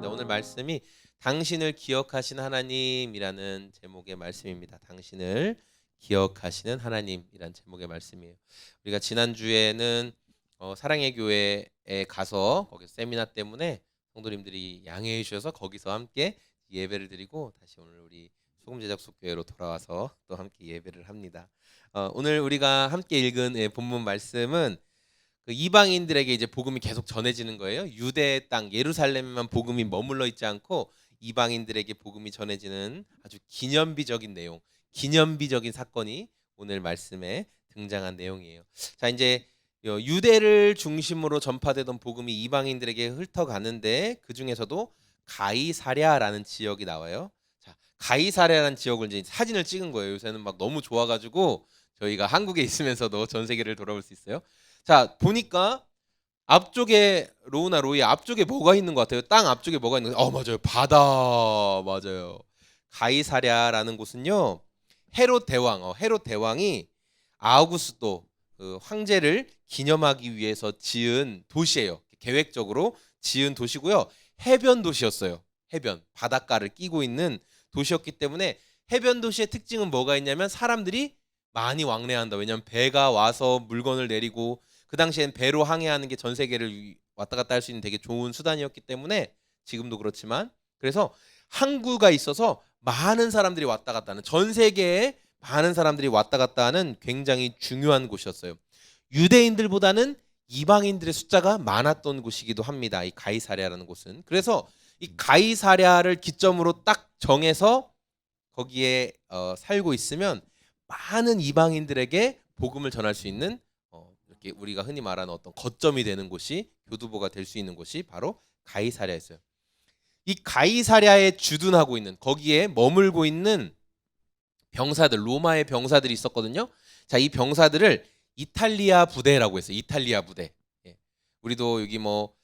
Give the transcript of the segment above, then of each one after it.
하겠습니다. 오늘 말씀이 당신을 기억하신 하나님이라는 제목의 말씀입니다. 당신을 기억하시는 하나님이라는 제목의 말씀이에요. 우리가 지난주에는 사랑의 교회에 가서 거기 세미나 때문에 성도님들이 양해해 주셔서 거기서 함께 예배를 드리고 다시 오늘 우리 소금제작소교회로 돌아와서 또 함께 예배를 합니다. 오늘 우리가 함께 읽은 본문 말씀은 그 이방인들에게 이제 복음이 계속 전해지는 거예요. 유대 땅 예루살렘에만 복음이 머물러 있지 않고 이방인들에게 복음이 전해지는 아주 기념비적인 내용, 기념비적인 사건이 오늘 말씀에 등장한 내용이에요. 자, 이제 유대를 중심으로 전파되던 복음이 이방인들에게 훑어가는데 그 중에서도 가이사랴라는 지역이 나와요. 자, 가이사랴라는 지역을 이제 사진을 찍은 거예요. 요새는 막 너무 좋아가지고 저희가 한국에 있으면서도 전 세계를 돌아볼 수 있어요. 자, 보니까 앞쪽에 로우나 로이 앞쪽에 뭐가 있는 것 같아요? 땅 앞쪽에 뭐가 있는 거예요? 맞아요. 바다. 맞아요. 가이사랴라는 곳은요. 헤롯 대왕이 아우구스도 그 황제를 기념하기 위해서 지은 도시예요. 계획적으로 지은 도시고요. 해변 도시였어요. 해변. 바닷가를 끼고 있는 도시였기 때문에 해변 도시의 특징은 뭐가 있냐면 사람들이 많이 왕래한다. 왜냐하면 배가 와서 물건을 내리고 그 당시엔 배로 항해하는 게 전 세계를 왔다 갔다 할 수 있는 되게 좋은 수단이었기 때문에 지금도 그렇지만 그래서 항구가 있어서 많은 사람들이 왔다 갔다 하는 전 세계에 많은 사람들이 왔다 갔다 하는 굉장히 중요한 곳이었어요. 유대인들보다는 이방인들의 숫자가 많았던 곳이기도 합니다. 이 가이사랴라는 곳은. 그래서 이 가이사랴를 기점으로 딱 정해서 거기에 살고 있으면 많은 이방인들에게 복음을 전할 수 있는 이렇게 우리가 흔히 말하는 어떤 거점이 되는 곳이 교두보가 될 수 있는 곳이 바로 가이사랴였어요. 이 가이사랴에 주둔하고 있는 거기에 머물고 있는 병사들 로마의 병사들이 있었거든요. 자, 이 병사들을 이탈리아 부대라고 했어요. 이탈리아 부대. 예. 우리도 여기 뭐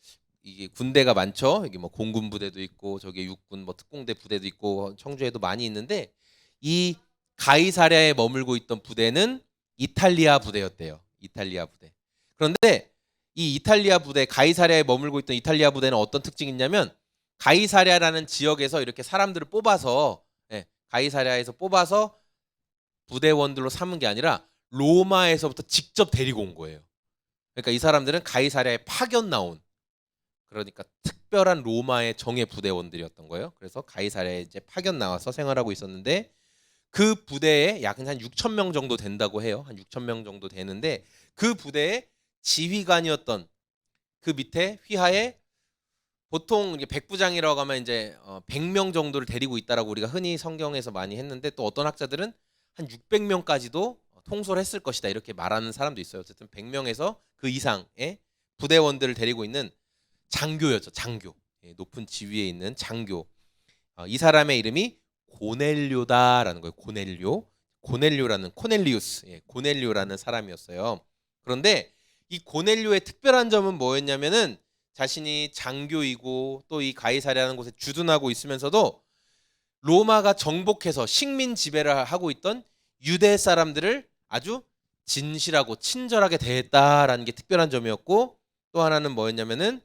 이게 군대가 많죠. 여기 뭐 공군 부대도 있고 저기 육군 뭐 특공대 부대도 있고 청주에도 많이 있는데 이 가이사랴에 머물고 있던 부대는 이탈리아 부대였대요. 이탈리아 부대. 그런데 이 이탈리아 부대 가이사랴에 머물고 있던 이탈리아 부대는 어떤 특징이 있냐면 가이사랴라는 지역에서 이렇게 사람들을 뽑아서 가이사랴에서 뽑아서 부대원들로 삼은 게 아니라 로마에서부터 직접 데리고 온 거예요. 그러니까 이 사람들은 가이사랴에 파견 나온 그러니까 특별한 로마의 정예 부대원들이었던 거예요. 그래서 가이사랴에 이제 파견 나와서 생활하고 있었는데 그 부대에 약 한 6천 명 정도 된다고 해요. 한 6천 명 정도 되는데 그 부대의 지휘관이었던 그 밑에 휘하에 보통 이제 백부장이라고 하면 이제 100명 정도를 데리고 있다라고 우리가 흔히 성경에서 많이 했는데 또 어떤 학자들은 한 600명까지도 통솔 했을 것이다 이렇게 말하는 사람도 있어요. 어쨌든 100명에서 그 이상의 부대원들을 데리고 있는 장교였죠. 장교. 높은 지위에 있는 장교. 이 사람의 이름이 고넬료다라는 거예요. 고넬료라는 코넬리우스. 고넬료라는 사람이었어요. 그런데 이 고넬료의 특별한 점은 뭐였냐면은 자신이 장교이고 또 이 가이사랴라는 곳에 주둔하고 있으면서도 로마가 정복해서 식민 지배를 하고 있던 유대 사람들을 아주 진실하고 친절하게 대했다라는 게 특별한 점이었고 또 하나는 뭐였냐면은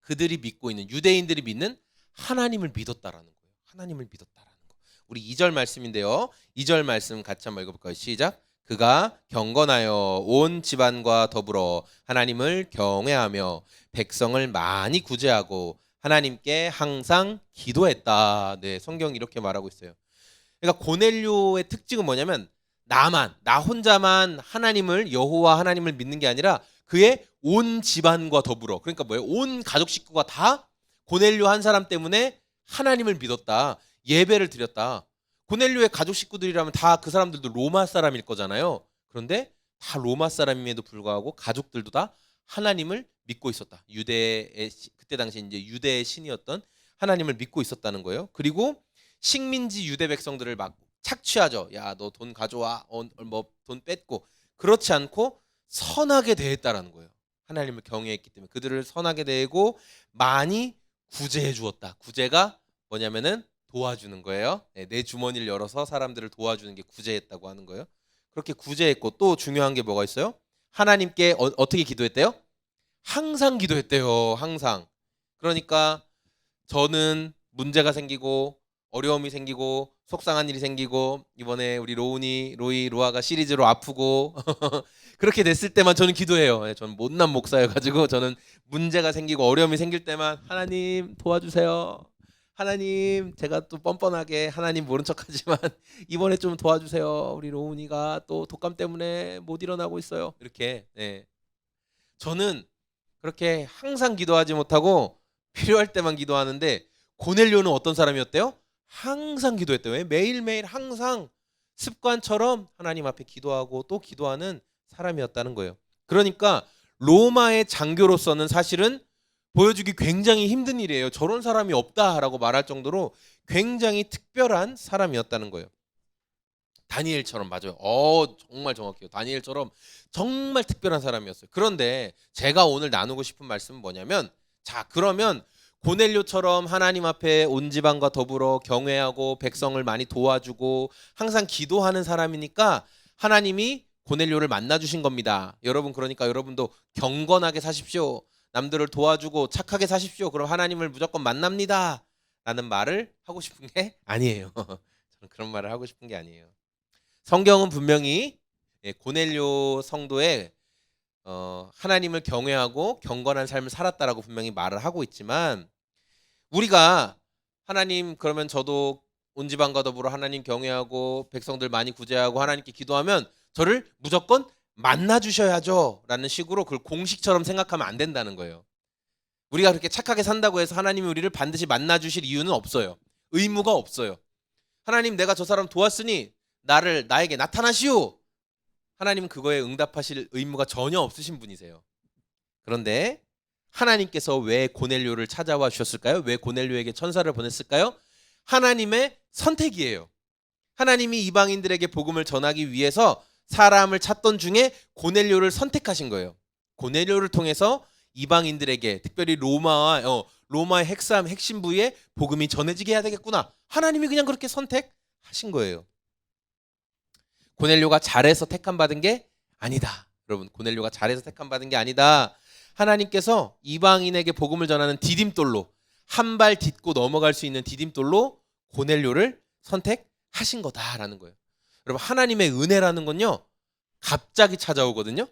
그들이 믿고 있는 유대인들이 믿는 하나님을 믿었다라는 거예요. 하나님을 믿었다라는 거. 우리 2절 말씀인데요. 2절 말씀 같이 한번 읽어볼까요? 시작. 그가 경건하여 온 집안과 더불어 하나님을 경외하며 백성을 많이 구제하고 하나님께 항상 기도했다. 네, 성경이 이렇게 말하고 있어요. 그러니까 고넬료의 특징은 뭐냐면 나 혼자만 하나님을 여호와 하나님을 믿는 게 아니라 그의 온 집안과 더불어 그러니까 뭐예요? 온 가족 식구가 다 고넬료 한 사람 때문에 하나님을 믿었다. 예배를 드렸다. 고넬료의 가족 식구들이라면 다 그 사람들도 로마 사람일 거잖아요. 그런데 다 로마 사람임에도 불구하고 가족들도 다 하나님을 믿고 있었다. 유대의 그때 당시 이제 유대의 신이었던 하나님을 믿고 있었다는 거예요. 그리고 식민지 유대 백성들을 막 착취하죠. 야, 너 돈 가져와. 뭐 돈 뺏고 그렇지 않고 선하게 대했다라는 거예요. 하나님을 경외했기 때문에 그들을 선하게 대하고 많이 구제해 주었다. 구제가 뭐냐면은 도와주는 거예요. 내 주머니를 열어서 사람들을 도와주는 게 구제했다고 하는 거예요. 그렇게 구제했고 또 중요한 게 뭐가 있어요? 하나님께 어떻게 기도했대요? 항상 기도했대요. 항상. 그러니까 저는 문제가 생기고 어려움이 생기고 속상한 일이 생기고 이번에 우리 로아가 시리즈로 아프고 그렇게 됐을 때만 저는 기도해요. 예, 저는 못난 목사여가지고 저는 문제가 생기고 어려움이 생길 때만 하나님 도와주세요. 하나님 제가 또 뻔뻔하게 하나님 모른 척하지만 이번에 좀 도와주세요. 우리 로운이가 또 독감 때문에 못 일어나고 있어요. 이렇게 예. 저는 그렇게 항상 기도하지 못하고 필요할 때만 기도하는데 고넬료는 어떤 사람이었대요? 항상 기도했대요. 왜? 매일매일 항상 습관처럼 하나님 앞에 기도하고 또 기도하는 사람이었다는 거예요. 그러니까 로마의 장교로서는 사실은 보여주기 굉장히 힘든 일이에요. 저런 사람이 없다라고 말할 정도로 굉장히 특별한 사람이었다는 거예요. 다니엘처럼 맞아요. 정말 정확해요. 다니엘처럼 정말 특별한 사람이었어요. 그런데 제가 오늘 나누고 싶은 말씀은 뭐냐면, 자, 그러면 고넬료처럼 하나님 앞에 온 집안과 더불어 경외하고 백성을 많이 도와주고 항상 기도하는 사람이니까 하나님이 고넬료를 만나 주신 겁니다. 여러분, 그러니까 여러분도 경건하게 사십시오. 남들을 도와주고 착하게 사십시오. 그럼 하나님을 무조건 만납니다. 라는 말을 하고 싶은 게 아니에요. 저는 그런 말을 하고 싶은 게 아니에요. 성경은 분명히 고넬료 성도의 하나님을 경외하고 경건한 삶을 살았다라고 분명히 말을 하고 있지만, 우리가 하나님, 그러면 저도 온 집안과 더불어 하나님 경외하고 백성들 많이 구제하고 하나님께 기도하면 저를 무조건 만나 주셔야죠 라는 식으로 그걸 공식처럼 생각하면 안 된다는 거예요. 우리가 그렇게 착하게 산다고 해서 하나님이 우리를 반드시 만나 주실 이유는 없어요. 의무가 없어요. 하나님, 내가 저 사람 도왔으니 나에게 나타나시오. 하나님은 그거에 응답하실 의무가 전혀 없으신 분이세요. 그런데 하나님께서 왜 고넬료를 찾아와 주셨을까요? 왜 고넬료에게 천사를 보냈을까요? 하나님의 선택이에요. 하나님이 이방인들에게 복음을 전하기 위해서 사람을 찾던 중에 고넬료를 선택하신 거예요. 고넬료를 통해서 이방인들에게, 특별히 로마의 핵심 부위에 복음이 전해지게 해야 되겠구나. 하나님이 그냥 그렇게 선택하신 거예요. 고넬료가 잘해서 택함 받은 게 아니다. 여러분, 고넬료가 잘해서 택함 받은 게 아니다. 하나님께서 이방인에게 복음을 전하는 디딤돌로, 한 발 딛고 넘어갈 수 있는 디딤돌로 고넬료를 선택하신 거다라는 거예요. 여러분, 하나님의 은혜라는 건요, 갑자기 찾아오거든요.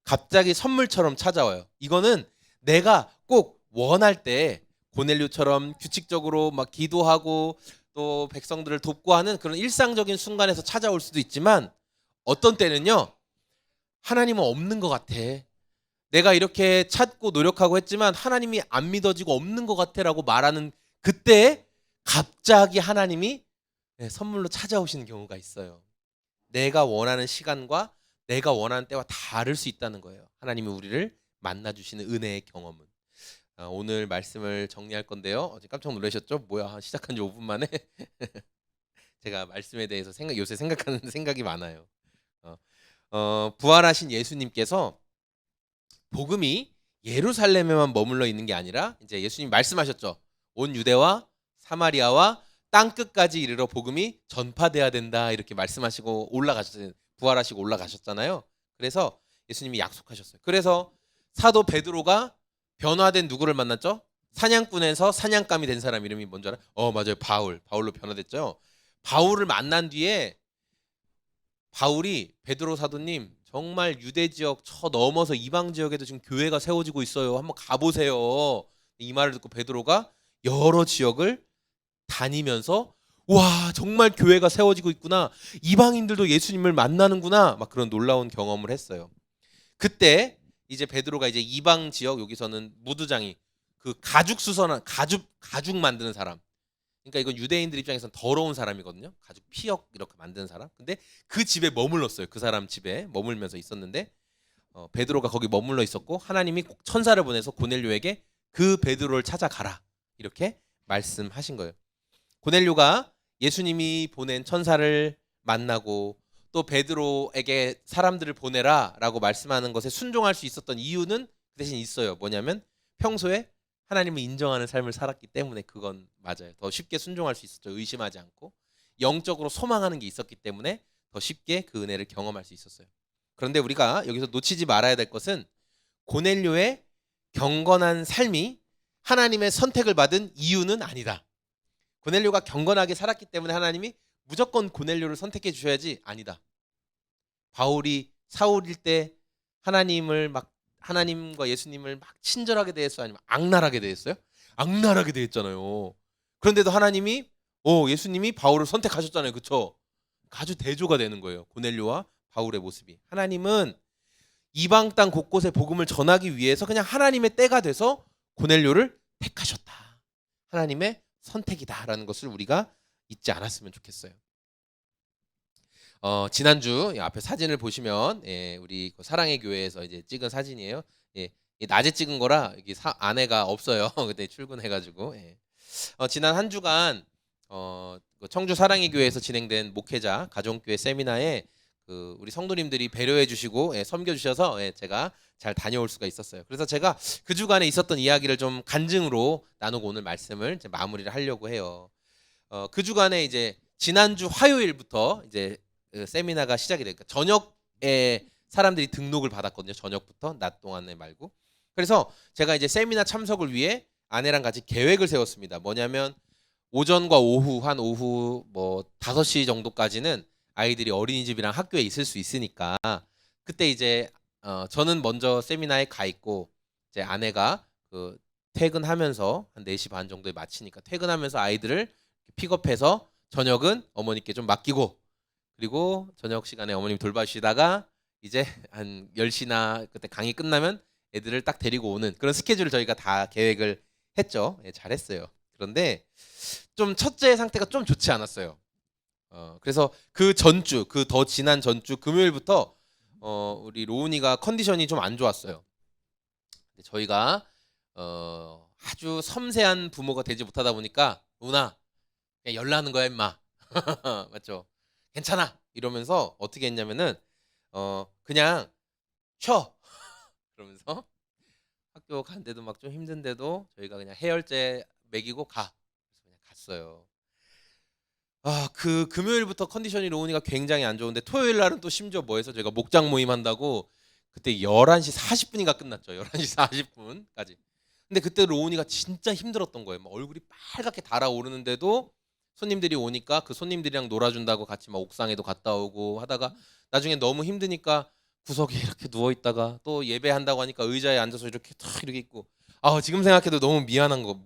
갑자기 선물처럼 찾아와요. 이거는 내가 꼭 원할 때 고넬료처럼 규칙적으로 막 기도하고 또 백성들을 돕고 하는 그런 일상적인 순간에서 찾아올 수도 있지만, 어떤 때는요, 하나님은 없는 것 같아. 내가 이렇게 찾고 노력하고 했지만 하나님이 안 믿어지고 없는 것 같아라고 말하는 그때 갑자기 하나님이 선물로 찾아오시는 경우가 있어요. 내가 원하는 시간과 내가 원하는 때와 다를 수 있다는 거예요. 하나님이 우리를 만나주시는 은혜의 경험은. 오늘 말씀을 정리할 건데요. 깜짝 놀라셨죠? 뭐야, 시작한 지 5분 만에 제가 말씀에 대해서 요새 생각하는 생각이 많아요. 부활하신 예수님께서 복음이 예루살렘에만 머물러 있는 게 아니라, 이제 예수님 말씀하셨죠. 온 유대와 사마리아와 땅 끝까지 이르러 복음이 전파돼야 된다, 이렇게 말씀하시고 부활하시고 올라가셨잖아요. 그래서 예수님이 약속하셨어요. 그래서 사도 베드로가 변화된 누구를 만났죠? 사냥꾼에서 사냥감이 된 사람 이름이 뭔지 알아요? 맞아요. 바울로 변화됐죠. 바울을 만난 뒤에 바울이, 베드로 사도님, 정말 유대 지역 넘어서 이방 지역에도 지금 교회가 세워지고 있어요. 한번 가보세요. 이 말을 듣고 베드로가 여러 지역을 다니면서, 와, 정말 교회가 세워지고 있구나. 이방인들도 예수님을 만나는구나. 막 그런 놀라운 경험을 했어요. 그때 이제 베드로가 이제 이방 지역, 여기서는 무두장이, 그 가죽 만드는 사람. 그러니까 이건 유대인들 입장에서는 더러운 사람이거든요. 가죽 피역 이렇게 만드는 사람. 근데 그 집에 머물렀어요. 그 사람 집에 머물면서 있었는데 베드로가 거기 머물러 있었고, 하나님이 꼭 천사를 보내서 고넬료에게 그 베드로를 찾아가라, 이렇게 말씀하신 거예요. 고넬료가 예수님이 보낸 천사를 만나고 또 베드로에게 사람들을 보내라라고 말씀하는 것에 순종할 수 있었던 이유는 그 대신 있어요. 뭐냐면 평소에 하나님을 인정하는 삶을 살았기 때문에. 그건 맞아요. 더 쉽게 순종할 수 있었죠. 의심하지 않고 영적으로 소망하는 게 있었기 때문에 더 쉽게 그 은혜를 경험할 수 있었어요. 그런데 우리가 여기서 놓치지 말아야 될 것은 고넬료의 경건한 삶이 하나님의 선택을 받은 이유는 아니다. 고넬료가 경건하게 살았기 때문에 하나님이 무조건 고넬료를 선택해 주셔야지 아니다. 바울이 사울일 때 하나님과 예수님을 막 친절하게 대했어요? 아니면 악랄하게 대했어요? 악랄하게 대했잖아요. 그런데도 하나님이 예수님이 바울을 선택하셨잖아요. 그렇죠? 아주 대조가 되는 거예요. 고넬료와 바울의 모습이. 하나님은 이방 땅 곳곳에 복음을 전하기 위해서 그냥 하나님의 때가 돼서 고넬료를 택하셨다. 하나님의 선택이다라는 것을 우리가 잊지 않았으면 좋겠어요. 지난주 앞에 사진을 보시면 우리 사랑의 교회에서 이제 찍은 사진이에요. 낮에 찍은 거라 여기 아내가 없어요. 그때 출근해가지고 지난 한 주간 청주 사랑의 교회에서 진행된 목회자 가정교회 세미나에 우리 성도님들이 배려해 주시고 섬겨 주셔서 제가 잘 다녀올 수가 있었어요. 그래서 제가 그 주간에 있었던 이야기를 좀 간증으로 나누고 오늘 말씀을 이제 마무리를 하려고 해요. 그 주간에 이제 지난주 화요일부터 이제 세미나가 시작이 되니까 저녁에 사람들이 등록을 받았거든요. 저녁부터 낮 동안에 말고. 그래서 제가 이제 세미나 참석을 위해 아내랑 같이 계획을 세웠습니다. 뭐냐면 오전과 오후 한 오후 뭐 5시 정도까지는 아이들이 어린이집이랑 학교에 있을 수 있으니까 그때 이제 저는 먼저 세미나에 가 있고 이제 아내가 퇴근하면서 한 4시 반 정도에 마치니까 퇴근하면서 아이들을 픽업해서 저녁은 어머니께 좀 맡기고 그리고 저녁 시간에 어머님 돌봐주시다가 이제 한 10시나 그때 강의 끝나면 애들을 딱 데리고 오는 그런 스케줄을 저희가 다 계획을 했죠. 잘했어요. 그런데 좀 첫째 상태가 좀 좋지 않았어요. 그래서 그 전주, 그 더 지난 전주 금요일부터 우리 로운이가 컨디션이 좀 안 좋았어요. 저희가 아주 섬세한 부모가 되지 못하다 보니까 로운아 그냥 열나는 거야 임마. 맞죠? 괜찮아 이러면서 어떻게 했냐면은 그냥 쉬어 그러면서 학교 간데도 막 좀 힘든데도 저희가 그냥 해열제 먹이고 그래서 그냥 갔어요. 그 금요일부터 컨디션이 로운이가 굉장히 안 좋은데 토요일 날은 또 심지어 뭐해서 저희가 목장 모임 한다고 그때 11시 40분인가 끝났죠. 11시 40분까지. 근데 그때 로운이가 진짜 힘들었던 거예요. 막 얼굴이 빨갛게 달아오르는데도 손님들이 오니까 그 손님들이랑 놀아준다고 같이 막 옥상에도 갔다 오고 하다가 나중에 너무 힘드니까 구석에 이렇게 누워 있다가 또 예배한다고 하니까 의자에 앉아서 이렇게 탁 이렇게 있고 지금 생각해도 너무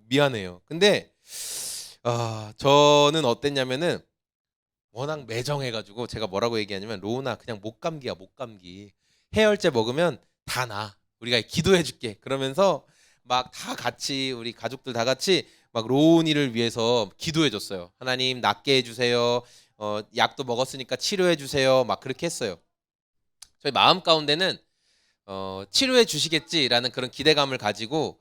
미안해요. 근데 저는 어땠냐면은 워낙 매정해가지고 제가 뭐라고 얘기하냐면 로운아 그냥 목감기야 목감기 해열제 먹으면 다 나 우리가 기도해줄게 그러면서 막 다 같이 우리 가족들 다 같이 막 로운이를 위해서 기도해줬어요. 하나님 낫게 해주세요. 약도 먹었으니까 치료해주세요. 막 그렇게 했어요. 저희 마음 가운데는 치료해 주시겠지라는 그런 기대감을 가지고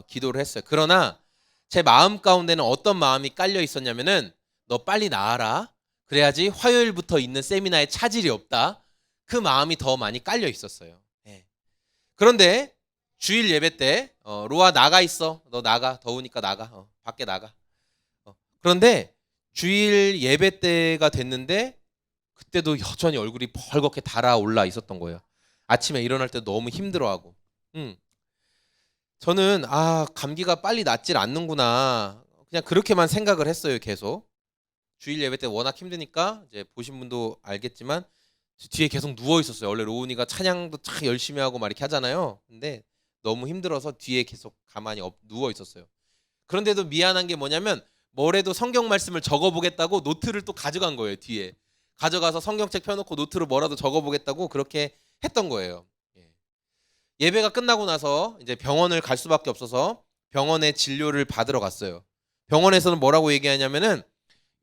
기도를 했어요. 그러나 제 마음 가운데는 어떤 마음이 깔려 있었냐면은 너 빨리 나아라. 그래야지 화요일부터 있는 세미나에 차질이 없다. 그 마음이 더 많이 깔려 있었어요. 그런데 주일 예배 때 로아 나가 있어. 너 나가. 더우니까 나가. 밖에 나가. 그런데 주일 예배 때가 됐는데 그때도 여전히 얼굴이 벌겋게 달아올라 있었던 거예요. 아침에 일어날 때 너무 힘들어하고. 저는 감기가 빨리 낫질 않는구나. 그냥 그렇게만 생각을 했어요. 계속. 주일 예배 때 워낙 힘드니까 이제 보신 분도 알겠지만 뒤에 계속 누워 있었어요. 원래 로운이가 찬양도 참 열심히 하고 막 이렇게 하잖아요. 근데 너무 힘들어서 뒤에 계속 가만히 누워 있었어요. 그런데도 미안한 게 뭐냐면 뭐래도 성경 말씀을 적어보겠다고 노트를 또 가져간 거예요. 뒤에 가져가서 성경책 펴놓고 노트로 뭐라도 적어보겠다고 그렇게 했던 거예요. 예배가 끝나고 나서 이제 병원을 갈 수밖에 없어서 병원에 진료를 받으러 갔어요. 병원에서는 뭐라고 얘기하냐면은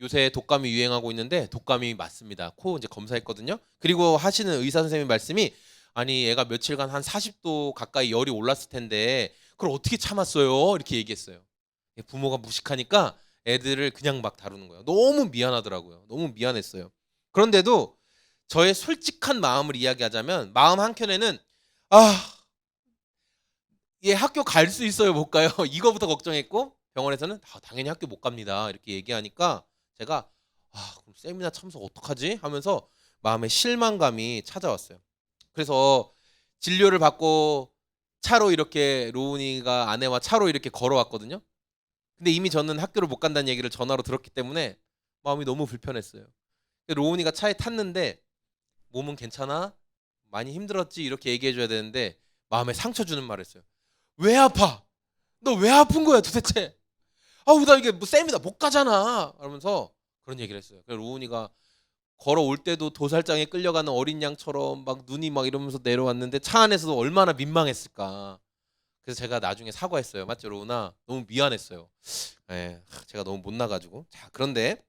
요새 독감이 유행하고 있는데 독감이 맞습니다. 코 이제 검사했거든요. 그리고 하시는 의사 선생님 말씀이 아니 얘가 며칠간 한 40도 가까이 열이 올랐을 텐데 그걸 어떻게 참았어요? 이렇게 얘기했어요. 부모가 무식하니까 애들을 그냥 막 다루는 거예요. 너무 미안하더라고요. 너무 미안했어요. 그런데도 저의 솔직한 마음을 이야기하자면 마음 한켠에는 얘 학교 갈 수 있어요? 못 가요? 이거부터 걱정했고 병원에서는 당연히 학교 못 갑니다. 이렇게 얘기하니까 제가 그럼 세미나 참석 어떡하지? 하면서 마음에 실망감이 찾아왔어요. 그래서 진료를 받고 차로 이렇게 로운이가 아내와 차로 이렇게 걸어왔거든요. 근데 이미 저는 학교를 못 간다는 얘기를 전화로 들었기 때문에 마음이 너무 불편했어요. 로운이가 차에 탔는데 몸은 괜찮아? 많이 힘들었지? 이렇게 얘기해 줘야 되는데 마음에 상처 주는 말을 했어요. 왜 아파? 너 왜 아픈 거야 도대체? 아우 나 이게 뭐 쌤이다 못 가잖아. 그러면서 그런 얘기를 했어요. 그래서 로운이가 걸어올 때도 도살장에 끌려가는 어린 양처럼 막 눈이 막 이러면서 내려왔는데 차 안에서도 얼마나 민망했을까. 그래서 제가 나중에 사과했어요. 맞죠, 로운아? 너무 미안했어요. 예, 제가 너무 못 나가지고. 자, 그런데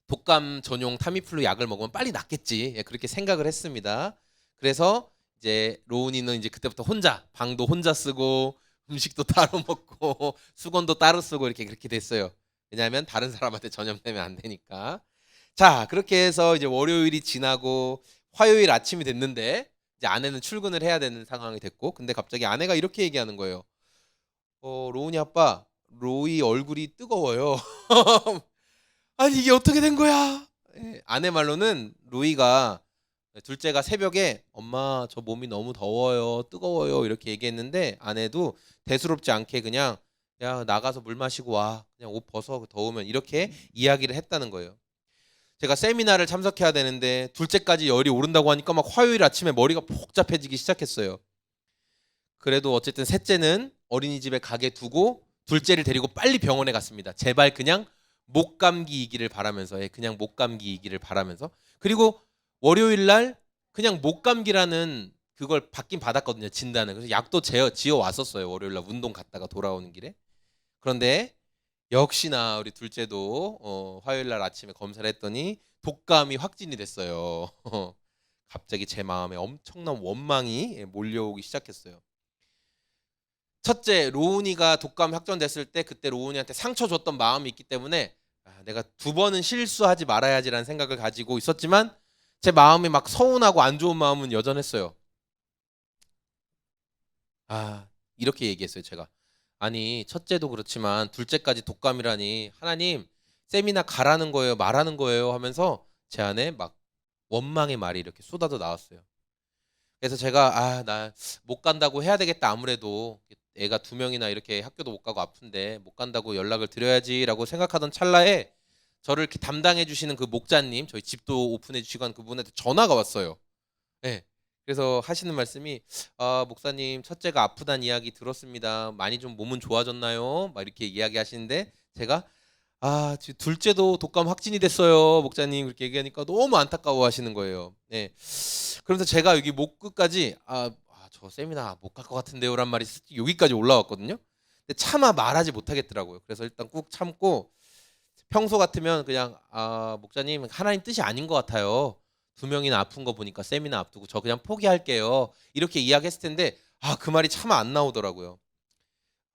독감 전용 타미플루 약을 먹으면 빨리 낫겠지. 예, 그렇게 생각을 했습니다. 그래서 이제 로운이는 이제 그때부터 혼자 방도 혼자 쓰고 음식도 따로 먹고 수건도 따로 쓰고 이렇게 그렇게 됐어요. 왜냐하면 다른 사람한테 전염되면 안 되니까. 자, 그렇게 해서 이제 월요일이 지나고 화요일 아침이 됐는데 이제 아내는 출근을 해야 되는 상황이 됐고, 근데 갑자기 아내가 이렇게 얘기하는 거예요. 로운이 아빠, 로이 얼굴이 뜨거워요. 아니 이게 어떻게 된 거야? 예, 아내 말로는 로이가 둘째가 새벽에 엄마 저 몸이 너무 더워요, 뜨거워요 이렇게 얘기했는데 아내도 대수롭지 않게 그냥 야 나가서 물 마시고 와, 그냥 옷 벗어 더우면 이렇게 이야기를 했다는 거예요. 제가 세미나를 참석해야 되는데 둘째까지 열이 오른다고 하니까 막 화요일 아침에 머리가 복잡해지기 시작했어요. 그래도 어쨌든 셋째는 어린이집에 가게 두고 둘째를 데리고 빨리 병원에 갔습니다. 제발 그냥 목감기이기를 바라면서, 그냥 목감기이기를 바라면서. 그리고 월요일 날 그냥 목감기라는 그걸 받긴 받았거든요, 진단을. 그래서 약도 지어 왔었어요, 월요일 날 운동 갔다가 돌아오는 길에. 그런데 역시나 우리 둘째도 화요일 날 아침에 검사를 했더니 독감이 확진이 됐어요. 갑자기 제 마음에 엄청난 원망이 몰려오기 시작했어요. 첫째, 로운이가 독감 확진됐을 때 그때 로운이한테 상처 줬던 마음이 있기 때문에 내가 두 번은 실수하지 말아야지라는 생각을 가지고 있었지만 제 마음이 막 서운하고 안 좋은 마음은 여전했어요. 이렇게 얘기했어요, 제가. 아니, 첫째도 그렇지만 둘째까지 독감이라니 하나님 세미나 가라는 거예요, 말하는 거예요 하면서 제 안에 막 원망의 말이 이렇게 쏟아져 나왔어요. 그래서 제가 나 못 간다고 해야 되겠다. 아무래도 애가 두 명이나 이렇게 학교도 못 가고 아픈데 못 간다고 연락을 드려야지라고 생각하던 찰나에 저를 이렇게 담당해 주시는 그 목자님, 저희 집도 오픈해 주시고 한 그분한테 전화가 왔어요. 네. 그래서 하시는 말씀이 목사님 첫째가 아프다는 이야기 들었습니다. 많이 좀 몸은 좋아졌나요? 막 이렇게 이야기하시는데 제가 지금 둘째도 독감 확진이 됐어요, 목사님. 그렇게 얘기하니까 너무 안타까워 하시는 거예요. 네. 그래서 제가 여기 목 끝까지 저 세미나 못 갈 것 같은데요란 말이 여기까지 올라왔거든요. 근데 차마 말하지 못하겠더라고요. 그래서 일단 꾹 참고 평소 같으면 그냥 목사님 하나님 뜻이 아닌 것 같아요. 두 명이나 아픈 거 보니까 세미나 앞두고 저 그냥 포기할게요. 이렇게 이야기했을 텐데 그 말이 차마 안 나오더라고요.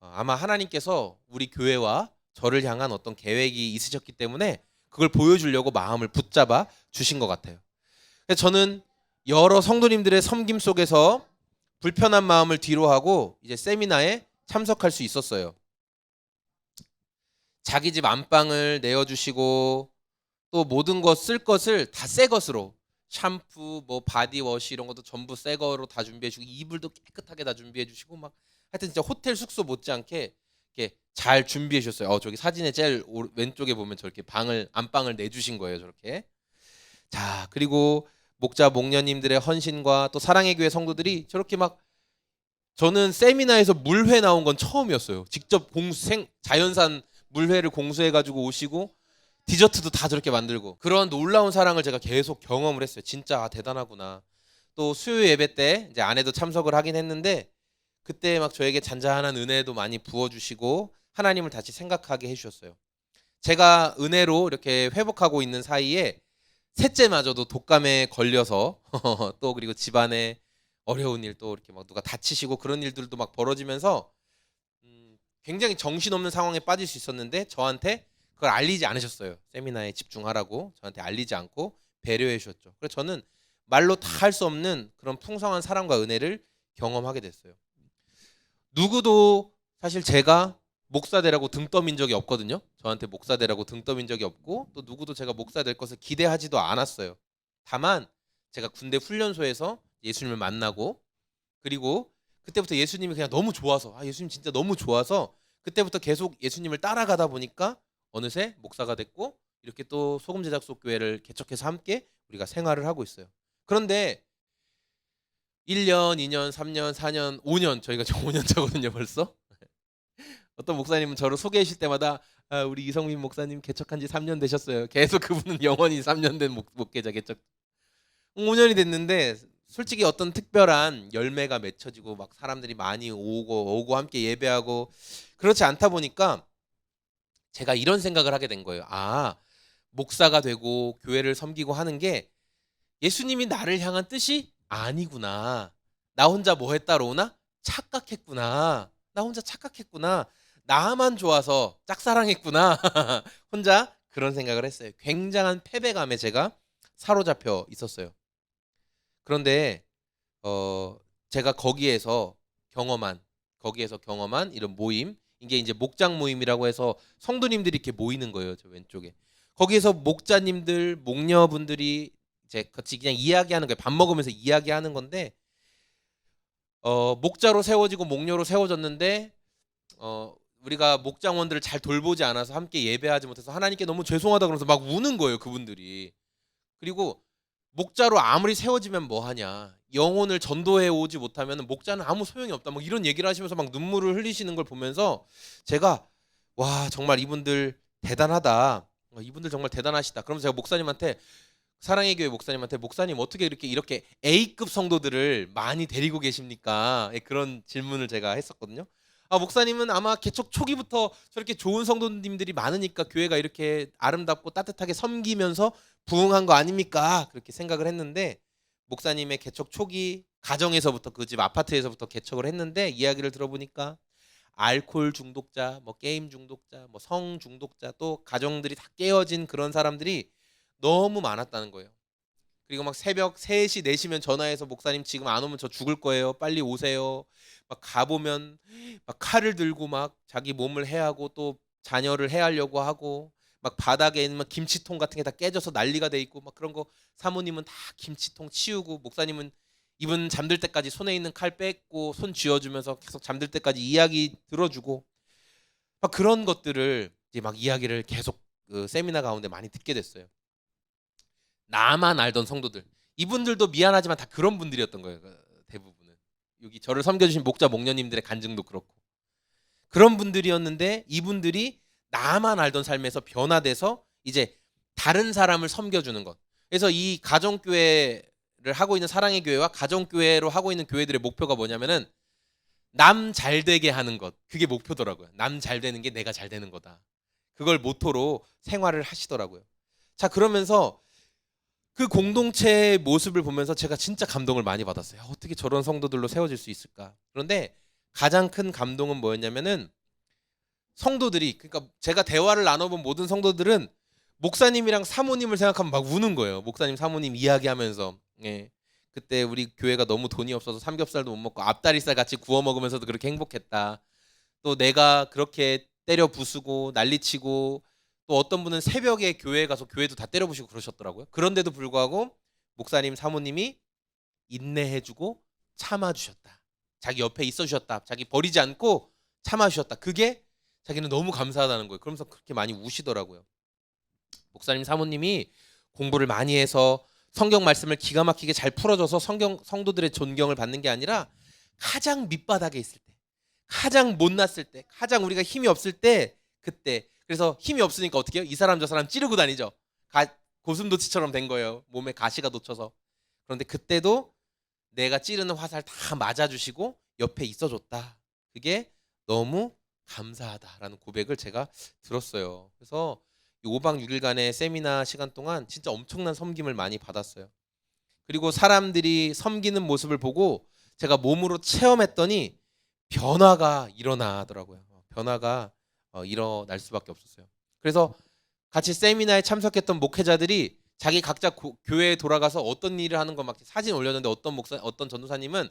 아마 하나님께서 우리 교회와 저를 향한 어떤 계획이 있으셨기 때문에 그걸 보여주려고 마음을 붙잡아 주신 것 같아요. 그래서 저는 여러 성도님들의 섬김 속에서 불편한 마음을 뒤로하고 이제 세미나에 참석할 수 있었어요. 자기 집 안방을 내어주시고 또 모든 것 쓸 것을 다 새 것으로 샴푸, 뭐 바디워시 이런 것도 전부 새 거로 다 준비해주고 이불도 깨끗하게 다 준비해주시고 막 하여튼 진짜 호텔 숙소 못지않게 이렇게 잘 준비해주셨어요. 저기 사진에 제일 왼쪽에 보면 저렇게 안방을 내주신 거예요, 저렇게. 자, 그리고 목자 목녀님들의 헌신과 또 사랑의 교회 성도들이 저렇게 막 저는 세미나에서 물회 나온 건 처음이었어요. 직접 자연산 물회를 공수해가지고 오시고 디저트도 다 저렇게 만들고 그런 놀라운 사랑을 제가 계속 경험을 했어요. 진짜 대단하구나. 또 수요 예배 때 이제 아내도 참석을 하긴 했는데 그때 막 저에게 잔잔한 은혜도 많이 부어주시고 하나님을 다시 생각하게 해주셨어요. 제가 은혜로 이렇게 회복하고 있는 사이에 셋째마저도 독감에 걸려서 또 그리고 집안에 어려운 일 또 이렇게 막 누가 다치시고 그런 일들도 막 벌어지면서 굉장히 정신없는 상황에 빠질 수 있었는데 저한테 그걸 알리지 않으셨어요. 세미나에 집중하라고 저한테 알리지 않고 배려해 주셨죠. 그래서 저는 말로 다 할 수 없는 그런 풍성한 사랑과 은혜를 경험하게 됐어요. 누구도 사실 제가 목사 되라고 등 떠민 적이 없거든요. 저한테 목사 되라고 등 떠민 적이 없고 또 누구도 제가 목사 될 것을 기대하지도 않았어요. 다만 제가 군대 훈련소에서 예수님을 만나고 그리고 그때부터 예수님이 그냥 너무 좋아서 예수님 진짜 너무 좋아서 그때부터 계속 예수님을 따라가다 보니까 어느새 목사가 됐고 이렇게 또 소금 제작소 교회를 개척해서 함께 우리가 생활을 하고 있어요. 그런데 1년, 2년, 3년, 4년, 5년 저희가 지금 5년 차거든요 벌써. 어떤 목사님은 저를 소개하실 때마다 우리 이성민 목사님 개척한 지 3년 되셨어요. 계속 그분은 영원히 3년 된 목회자 개척. 5년이 됐는데 솔직히 어떤 특별한 열매가 맺혀지고 막 사람들이 많이 오고 함께 예배하고 그렇지 않다 보니까 제가 이런 생각을 하게 된 거예요. 목사가 되고 교회를 섬기고 하는 게 예수님이 나를 향한 뜻이 아니구나. 나 혼자 뭐 했다로 오나? 착각했구나. 나 혼자 착각했구나. 나만 좋아서 짝사랑했구나. 혼자 그런 생각을 했어요. 굉장한 패배감에 제가 사로잡혀 있었어요. 그런데 제가 거기에서 경험한 이런 모임, 이게 이제 목장 모임이라고 해서 성도님들이 이렇게 모이는 거예요. 저 왼쪽에. 거기에서 목자님들, 목녀분들이 이제 같이 그냥 이야기하는 거예요. 밥 먹으면서 이야기하는 건데 목자로 세워지고 목녀로 세워졌는데 우리가 목장원들을 잘 돌보지 않아서 함께 예배하지 못해서 하나님께 너무 죄송하다 그러면서 막 우는 거예요. 그분들이. 그리고 목자로 아무리 세워지면 뭐하냐, 영혼을 전도해 오지 못하면 목자는 아무 소용이 없다, 막 이런 얘기를 하시면서 막 눈물을 흘리시는 걸 보면서 제가 와 정말 이분들 대단하다, 이분들 정말 대단하시다. 그러면서 제가 목사님한테, 사랑의 교회 목사님한테, 목사님 어떻게 이렇게 A급 성도들을 많이 데리고 계십니까? 그런 질문을 제가 했었거든요. 목사님은 아마 개척 초기부터 저렇게 좋은 성도님들이 많으니까 교회가 이렇게 아름답고 따뜻하게 섬기면서 부흥한 거 아닙니까? 그렇게 생각을 했는데, 목사님의 개척 초기 가정에서부터, 그 집 아파트에서부터 개척을 했는데 이야기를 들어보니까 알코올 중독자, 뭐 게임 중독자, 뭐 성 중독자, 또 가정들이 다 깨어진 그런 사람들이 너무 많았다는 거예요. 그리고 막 새벽 3시 4시면 전화해서 목사님 지금 안 오면 저 죽을 거예요, 빨리 오세요. 막 가보면 막 칼을 들고 막 자기 몸을 해하고 또 자녀를 해하려고 하고, 막 바닥에 있는 김치통 같은 게 다 깨져서 난리가 돼 있고 막 그런 거, 사모님은 다 김치통 치우고, 목사님은 이분 잠들 때까지 손에 있는 칼 뺏고 손 쥐어주면서 계속 잠들 때까지 이야기 들어주고, 막 그런 것들을 이제 막 이야기를 계속 그 세미나 가운데 많이 듣게 됐어요. 나만 알던 성도들, 이분들도 미안하지만 다 그런 분들이었던 거예요. 대부분은 여기 저를 섬겨주신 목자 목녀님들의 간증도 그렇고 그런 분들이었는데, 이분들이 나만 알던 삶에서 변화돼서 이제 다른 사람을 섬겨주는 것. 그래서 이 가정교회를 하고 있는 사랑의 교회와 가정교회로 하고 있는 교회들의 목표가 뭐냐면은 남 잘되게 하는 것, 그게 목표더라고요. 남 잘되는 게 내가 잘되는 거다. 그걸 모토로 생활을 하시더라고요. 자, 그러면서 그 공동체의 모습을 보면서 제가 진짜 감동을 많이 받았어요. 어떻게 저런 성도들로 세워질 수 있을까? 그런데 가장 큰 감동은 뭐였냐면은, 성도들이, 그러니까 제가 대화를 나눠본 모든 성도들은 목사님이랑 사모님을 생각하면 막 우는 거예요. 목사님 사모님 이야기하면서, 그때 우리 교회가 너무 돈이 없어서 삼겹살도 못 먹고 앞다리살 같이 구워 먹으면서도 그렇게 행복했다. 또 내가 그렇게 때려 부수고 난리치고, 또 어떤 분은 새벽에 교회에 가서 교회도 다 때려 부시고 그러셨더라고요. 그런데도 불구하고 목사님 사모님이 인내해주고 참아주셨다. 자기 옆에 있어주셨다. 자기 버리지 않고 참아주셨다. 그게 자기는 너무 감사하다는 거예요. 그러면서 그렇게 많이 우시더라고요. 목사님 사모님이 공부를 많이 해서 성경 말씀을 기가 막히게 잘 풀어줘서 성도들의 존경을 받는 게 아니라, 가장 밑바닥에 있을 때, 가장 못났을 때, 가장 우리가 힘이 없을 때, 그때, 그래서 힘이 없으니까 어떻게 해요? 이 사람 저 사람 찌르고 다니죠. 고슴도치처럼 된 거예요. 몸에 가시가 돋쳐서. 그런데 그때도 내가 찌르는 화살 다 맞아주시고 옆에 있어줬다. 그게 너무 감사하다라는 고백을 제가 들었어요. 그래서 5박 6일간의 세미나 시간 동안 진짜 엄청난 섬김을 많이 받았어요. 그리고 사람들이 섬기는 모습을 보고 제가 몸으로 체험했더니 변화가 일어나더라고요. 변화가 일어날 수밖에 없었어요. 그래서 같이 세미나에 참석했던 목회자들이 자기 각자 교회에 돌아가서 어떤 일을 하는 거 막 사진 올렸는데, 어떤 전도사님은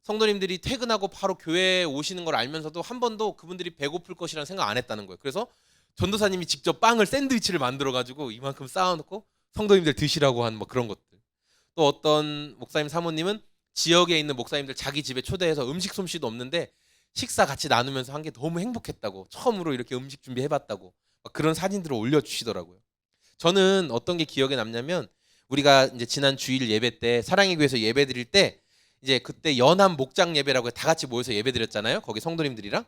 성도님들이 퇴근하고 바로 교회에 오시는 걸 알면서도 한 번도 그분들이 배고플 것이라는 생각 안 했다는 거예요. 그래서 전도사님이 직접 샌드위치를 만들어 가지고 이만큼 쌓아놓고 성도님들 드시라고 한 뭐 그런 것들. 또 어떤 목사님 사모님은 지역에 있는 목사님들 자기 집에 초대해서 음식 솜씨도 없는데 식사 같이 나누면서 한 게 너무 행복했다고, 처음으로 이렇게 음식 준비해봤다고 막 그런 사진들을 올려주시더라고요. 저는 어떤 게 기억에 남냐면 우리가 이제 지난 주일 예배 때 사랑의 교회에서 예배 드릴 때 이제 그때 연합 목장 예배라고 다 같이 모여서 예배 드렸잖아요. 거기 성도님들이랑.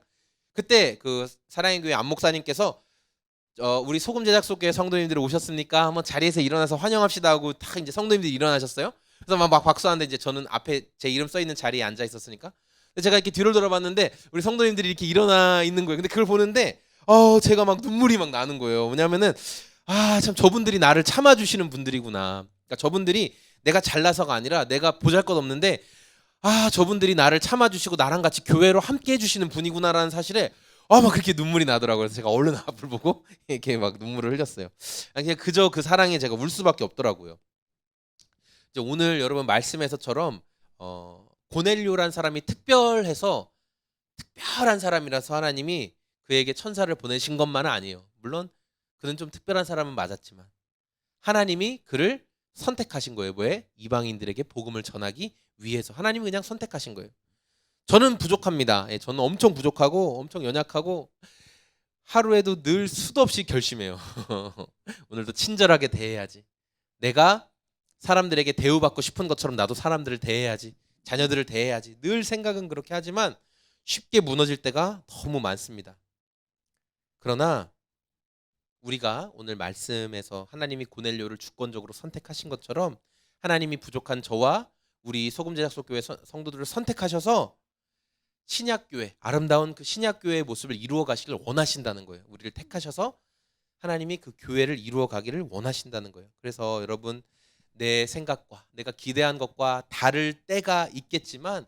그때 그 사랑의 교회 안 목사님께서 우리 소금 제작소교회 성도님들 오셨습니까? 한번 자리에서 일어나서 환영합시다 하고 딱 이제 성도님들이 일어나셨어요. 그래서 막 박수하는데 이제 저는 앞에 제 이름 써 있는 자리에 앉아 있었으니까. 근데 제가 이렇게 뒤를 돌아봤는데 우리 성도님들이 이렇게 일어나 있는 거예요. 근데 그걸 보는데 제가 막 눈물이 막 나는 거예요. 왜냐면은 참 저분들이 나를 참아주시는 분들이구나. 그러니까 저분들이 내가 잘나서가 아니라 내가 보잘것없는데 저분들이 나를 참아주시고 나랑 같이 교회로 함께 해주시는 분이구나라는 사실에 막 그렇게 눈물이 나더라고요. 그래서 제가 얼른 앞을 보고 이렇게 막 눈물을 흘렸어요. 그냥 그저 그 사랑에 제가 울 수밖에 없더라고요. 이제 오늘 여러분 말씀에서처럼 고넬료란 사람이 특별해서 특별한 사람이라서 하나님이 그에게 천사를 보내신 것만은 아니에요. 물론 그는 좀 특별한 사람은 맞았지만 하나님이 그를 선택하신 거예요. 왜? 이방인들에게 복음을 전하기 위해서 하나님이 그냥 선택하신 거예요. 저는 부족합니다. 저는 엄청 부족하고 엄청 연약하고 하루에도 늘 수도 없이 결심해요. 오늘도 친절하게 대해야지. 내가 사람들에게 대우받고 싶은 것처럼 나도 사람들을 대해야지. 자녀들을 대해야지. 늘 생각은 그렇게 하지만 쉽게 무너질 때가 너무 많습니다. 그러나 우리가 오늘 말씀에서 하나님이 고넬료를 주권적으로 선택하신 것처럼 하나님이 부족한 저와 우리 소금제작소교회 성도들을 선택하셔서 신약교회, 아름다운 그 신약교회의 모습을 이루어 가시길 원하신다는 거예요. 우리를 택하셔서 하나님이 그 교회를 이루어 가기를 원하신다는 거예요. 그래서 여러분 내 생각과 내가 기대한 것과 다를 때가 있겠지만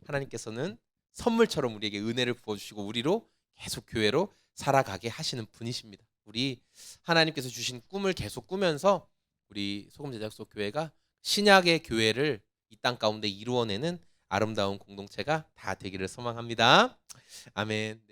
하나님께서는 선물처럼 우리에게 은혜를 부어주시고 우리로 계속 교회로 살아가게 하시는 분이십니다. 우리 하나님께서 주신 꿈을 계속 꾸면서 우리 소금제작소 교회가 신약의 교회를 이 땅 가운데 이루어내는 아름다운 공동체가 다 되기를 소망합니다. 아멘.